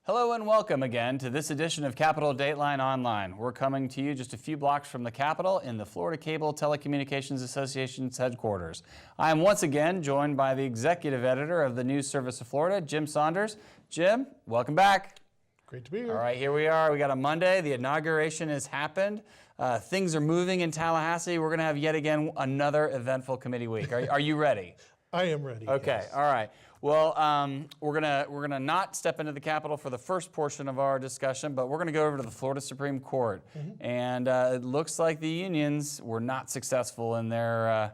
Hello and welcome again to this edition of Capitol Dateline Online. We're coming to you just a few blocks from the Capitol in the Florida Cable Telecommunications Association's headquarters. I am once again joined by the executive editor of the News Service of Florida, Jim Saunders. Jim, welcome back. Great to be here. All right, here we are. We got a Monday. The inauguration has happened. Things are moving in Tallahassee. We're going to have yet again another eventful committee week. Are you ready? I am ready. Okay, yes. all right. Well, we're gonna not step into the Capitol for the first portion of our discussion, but we're gonna go over to the Florida Supreme Court, and it looks like the unions were not successful in their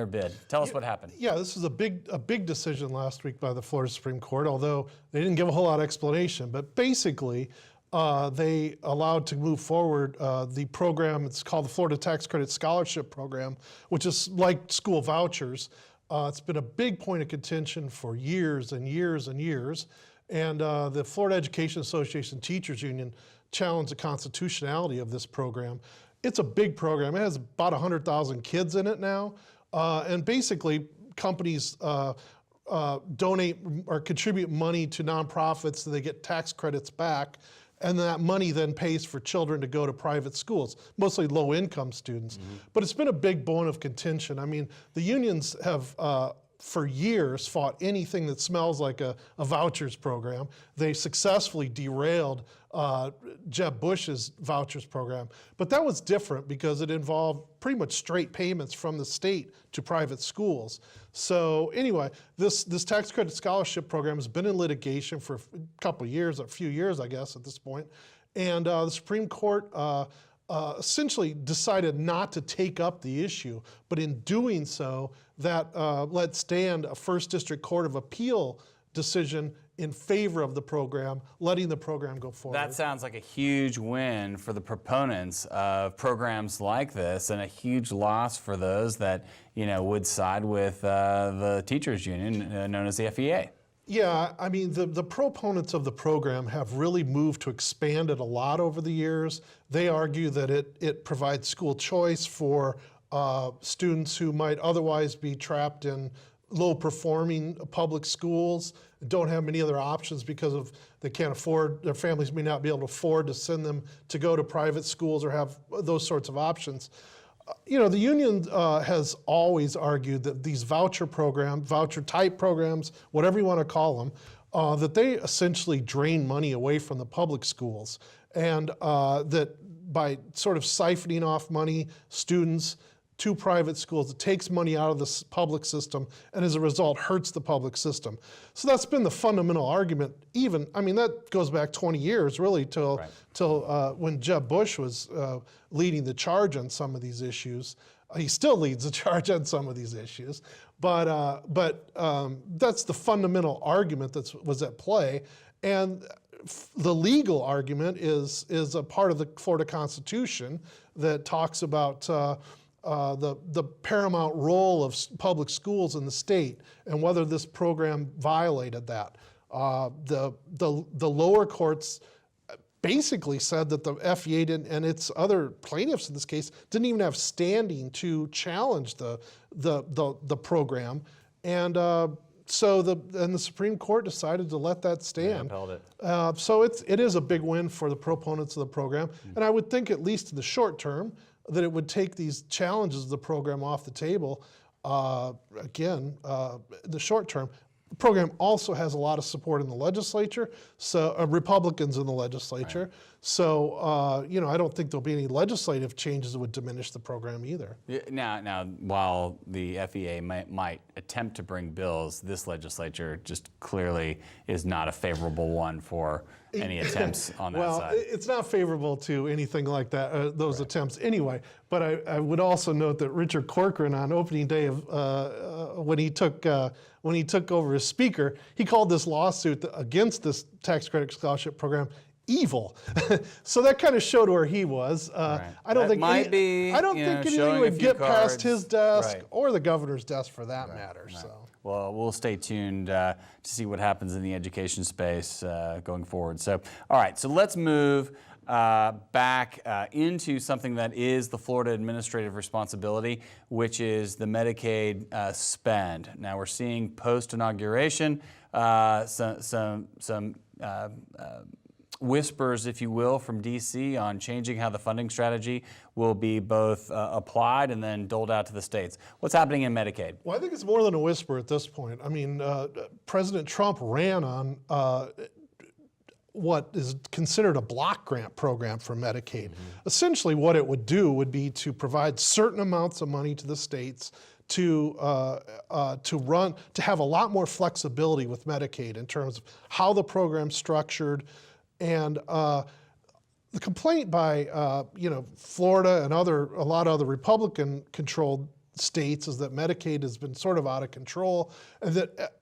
bid. Tell us what happened. Yeah, this was a big decision last week by the Florida Supreme Court, although they didn't give a whole lot of explanation. But basically, they allowed to move forward the program. It's called the Florida Tax Credit Scholarship Program, which is like school vouchers. It's been a big point of contention for years and years and years. And the Florida Education Association Teachers Union challenged the constitutionality of this program. It's a big program. It has about 100,000 kids in it now. And basically, companies donate or contribute money to nonprofits so they get tax credits back. And that money then pays for children to go to private schools, mostly low-income students. But it's been a big bone of contention. I mean, the unions have, for years, fought anything that smells like a vouchers program. They successfully derailed Jeb Bush's vouchers program. But that was different because it involved pretty much straight payments from the state to private schools. So anyway, this tax credit scholarship program has been in litigation for a couple of years, a few years, I guess, at this point. And the Supreme Court essentially decided not to take up the issue, but in doing so, that let stand a First District Court of Appeal decision in favor of the program, letting the program go forward. That sounds like a huge win for the proponents of programs like this, and a huge loss for those that would side with the teachers union known as the FEA. Yeah, I mean, the proponents of the program have really moved to expand it a lot over the years. They argue that it provides school choice for students who might otherwise be trapped in low-performing public schools, don't have many other options because they can't afford, their families may not be able to afford to send them to go to private schools or have those sorts of options. The union has always argued that these voucher type programs, whatever you want to call them, that they essentially drain money away from the public schools, and that by sort of siphoning off money, students to private schools, it takes money out of the public system, and as a result hurts the public system. So that's been the fundamental argument. That goes back 20 years really till when Jeb Bush was leading the charge on some of these issues. He still leads the charge on some of these issues, but that's the fundamental argument that was at play. And the legal argument is a part of the Florida Constitution that talks about the paramount role of public schools in the state and whether this program violated that. The lower courts basically said that the FEA didn't, and its other plaintiffs in this case, didn't even have standing to challenge the program, and so the Supreme Court decided to let that stand. Yeah, upheld it. So it is a big win for the proponents of the program, and I would think, at least in the short term, that it would take these challenges of the program off the table. In the short term. The program also has a lot of support in the legislature, so Republicans in the legislature. Right. So I don't think there'll be any legislative changes that would diminish the program either. Now, while the FEA might attempt to bring bills, this legislature just clearly is not a favorable one for any attempts on that side. Well, it's not favorable to anything like that, those attempts anyway. But I would also note that Richard Corcoran, on opening day of when he took over as Speaker, he called this lawsuit against this tax credit scholarship program evil. So that kind of showed where he was. I don't think anything would get past his desk or the governor's desk for that matter. Right. So. Well, we'll stay tuned to see what happens in the education space going forward. So, all right, so let's move back into something that is the Florida administrative responsibility, which is the Medicaid spend. Now we're seeing post-inauguration some whispers, if you will, from D.C. on changing how the funding strategy will be both applied and then doled out to the states. What's happening in Medicaid? Well, I think it's more than a whisper at this point. I mean, President Trump ran on what is considered a block grant program for Medicaid. Essentially, what it would do would be to provide certain amounts of money to the states to have a lot more flexibility with Medicaid in terms of how the program's structured. And the complaint by Florida and a lot of other Republican-controlled states is that Medicaid has been sort of out of control, and that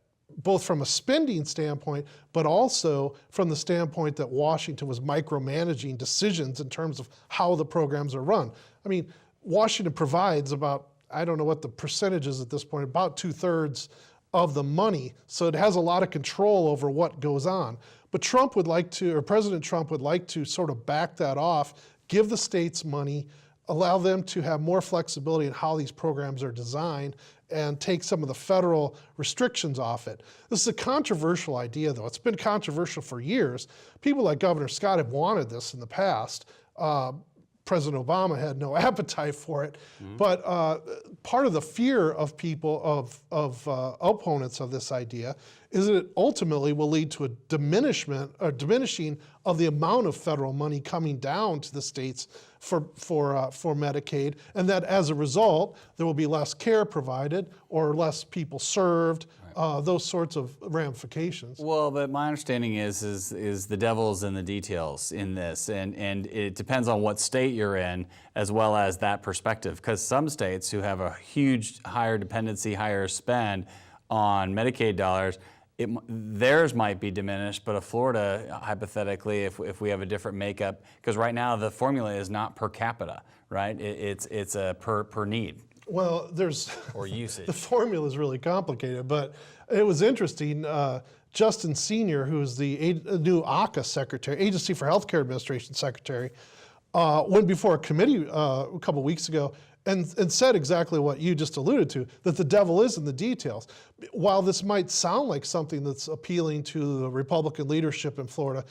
both from a spending standpoint, but also from the standpoint that Washington was micromanaging decisions in terms of how the programs are run. I mean, Washington provides about, I don't know what the percentage is at this point, about 2/3 of the money, so it has a lot of control over what goes on. But Trump would like to, or President Trump would like to sort of back that off, give the states money, allow them to have more flexibility in how these programs are designed, and take some of the federal restrictions off it. This is a controversial idea, though. It's been controversial for years. People like Governor Scott have wanted this in the past. President Obama had no appetite for it. But part of the fear of people, of opponents of this idea, is that it ultimately will lead to a diminishing of the amount of federal money coming down to the states for Medicaid, and that as a result, there will be less care provided or less people served. Those sorts of ramifications. Well, but my understanding is the devil's in the details in this, and it depends on what state you're in as well as that perspective. Because some states who have a huge higher dependency, higher spend on Medicaid dollars, theirs might be diminished, but Florida, hypothetically, if we have a different makeup, because right now the formula is not per capita, right? It's a per need. Well, or usage. The formula is really complicated, but it was interesting. Justin Senior, who's the new AHCA secretary, Agency for Healthcare Administration secretary, went before a committee a couple weeks ago and said exactly what you just alluded to, that the devil is in the details. While this might sound like something that's appealing to the Republican leadership in Florida,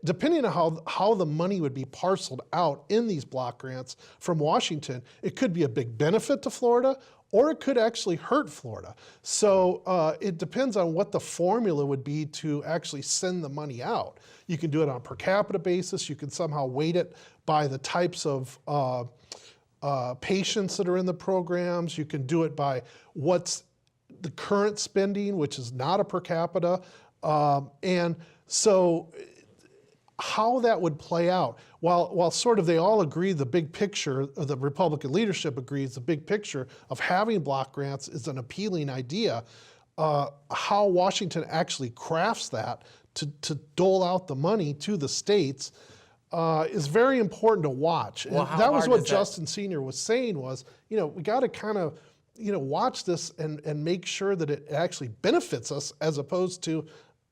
depending on how the money would be parceled out in these block grants from Washington, it could be a big benefit to Florida, or it could actually hurt Florida. So it depends on what the formula would be to actually send the money out. You can do it on a per capita basis. You can somehow weight it by the types of patients that are in the programs. You can do it by what's the current spending, which is not a per capita. And so how that would play out, while sort of they all agree the big picture, or the Republican leadership agrees the big picture of having block grants is an appealing idea, how Washington actually crafts that to dole out the money to the states is very important to watch. Well, and that was what Justin Senior was saying was, we got to kind of, watch this and make sure that it actually benefits us as opposed to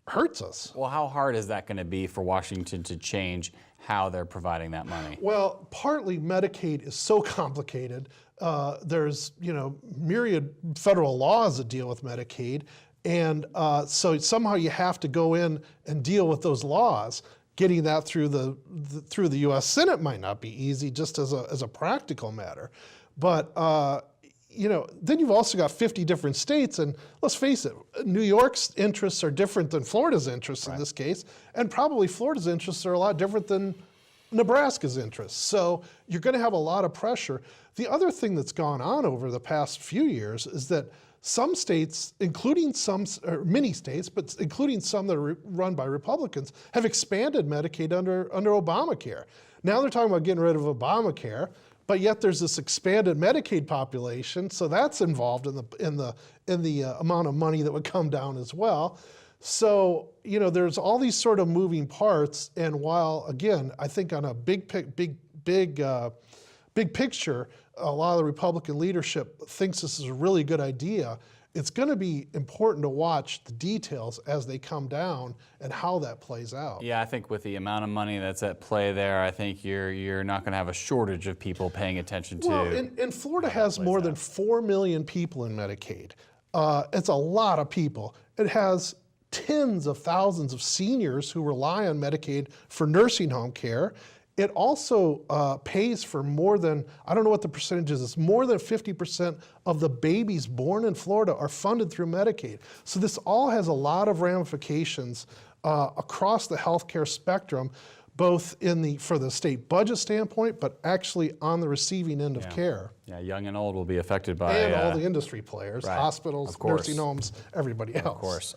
hurts us. Well, how hard is that going to be for Washington to change how they're providing that money? Well, partly Medicaid is so complicated. There's, myriad federal laws that deal with Medicaid. And so somehow you have to go in and deal with those laws. Getting that through the U.S. Senate might not be easy, just as a practical matter. But then you've also got 50 different states, and let's face it, New York's interests are different than Florida's interests in this case, and probably Florida's interests are a lot different than Nebraska's interests. So you're going to have a lot of pressure. The other thing that's gone on over the past few years is that some states, including many states, but including some that are run by Republicans, have expanded Medicaid under Obamacare. Now they're talking about getting rid of Obamacare, but yet there's this expanded Medicaid population, so that's involved in the amount of money that would come down as well. So there's all these sort of moving parts, and while again I think on a big picture, a lot of the Republican leadership thinks this is a really good idea. It's going to be important to watch the details as they come down and how that plays out. Yeah, I think with the amount of money that's at play there, I think you're not going to have a shortage of people paying attention to. Well, and Florida has more than 4 million people in Medicaid. It's a lot of people. It has tens of thousands of seniors who rely on Medicaid for nursing home care. It also pays for more than, I don't know what the percentage is, it's more than 50% of the babies born in Florida are funded through Medicaid. So this all has a lot of ramifications across the healthcare spectrum, both for the state budget standpoint, but actually on the receiving end of care. Yeah, young and old will be affected by And all the industry players, right, hospitals, nursing homes, everybody else. Of course.